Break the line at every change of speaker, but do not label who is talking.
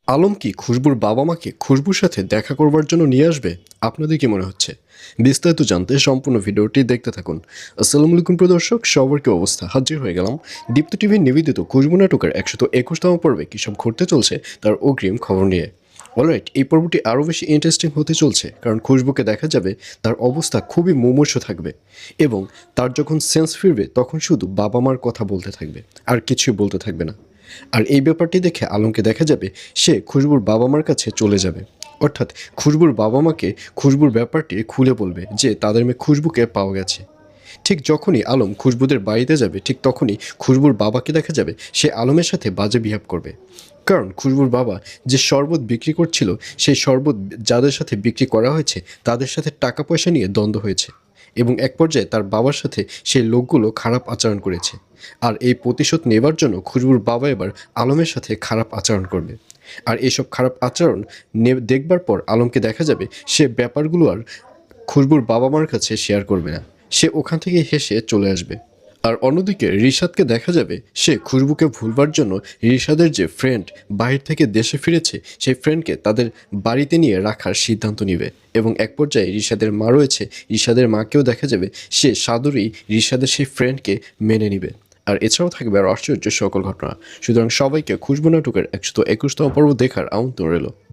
আলম কি খুশবুর বাবা মাকে খুশবুর সাথে দেখা করবার জন্য নিয়ে আসবে? আপনাদের কি মনে হচ্ছে? বিস্তারিত জানতে সম্পূর্ণ ভিডিওটি দেখতে থাকুন। আসসালামু আলাইকুম প্রিয় দর্শক, সবার কি অবস্থা? হাজির হয়ে গেলাম দীপ্ত টিভির নিবেদিত খুশবু নাটকের ১২১তম পর্বে কী সব ঘটতে চলছে তার অগ্রিম খবর নিয়ে। অলরাইট, এই পর্বটি আরও বেশি ইন্টারেস্টিং হতে চলছে, কারণ খুশবুকে দেখা যাবে তার অবস্থা খুবই মুমূর্ষ থাকবে এবং তার যখন সেন্স ফিরবে তখন শুধু বাবা মার কথা বলতে থাকবে, আর কিছুই বলতে থাকবে না। আর এই ব্যাপারটি দেখে আলমকে দেখা যাবে সে খুশবুর বাবা মার কাছে চলে যাবে, অর্থাৎ খুশবুর বাবা মাকে খুশবুর ব্যাপারটি খুলে বলবে যে তাদের মেয়ে খুশবুকে পাওয়া গেছে। ঠিক যখনই আলম খুশবুদের বাড়িতে যাবে ঠিক তখনই খুশবুর বাবাকে দেখা যাবে সে আলমের সাথে বাজে বিহেভ করবে, কারণ খুশবুর বাবা যে শরবত বিক্রি করছিল সেই শরবত যাদের সাথে বিক্রি করা হয়েছে তাদের সাথে টাকা পয়সা নিয়ে দ্বন্দ্ব হয়েছে এবং এক পর্যায়ে তার বাবার সাথে সেই লোকগুলো খারাপ আচরণ করেছে। আর এই প্রতিশোধ নেবার জন্য খুশবুর বাবা এবার আলমের সাথে খারাপ আচরণ করবে। আর এইসব খারাপ আচরণ দেখবার পর আলমকে দেখা যাবে সে ব্যাপারগুলো আর খুশবুর বাবা মার কাছে শেয়ার করবে না, সে ওখান থেকে হেসে চলে আসবে। আর অন্যদিকে রিশাদকে দেখা যাবে সে খুশবুকে ভুলবার জন্য রিশাদের যে ফ্রেন্ড বাহির থেকে দেশে ফিরেছে সেই ফ্রেন্ডকে তাদের বাড়িতে নিয়ে রাখার সিদ্ধান্ত নেবে এবং এক পর্যায়ে রিশাদের মা রয়েছে, রিশাদের মাকেও দেখা যাবে সে সাদরেই রিশাদের সেই ফ্রেন্ডকে মেনে নেবে। আর এছাড়াও থাকবে আর আশ্চর্য সকল ঘটনা। সুতরাং সবাইকে খুশবু নাটকের ১২১তম পর্ব দেখার আমন্ত্রণ রইল।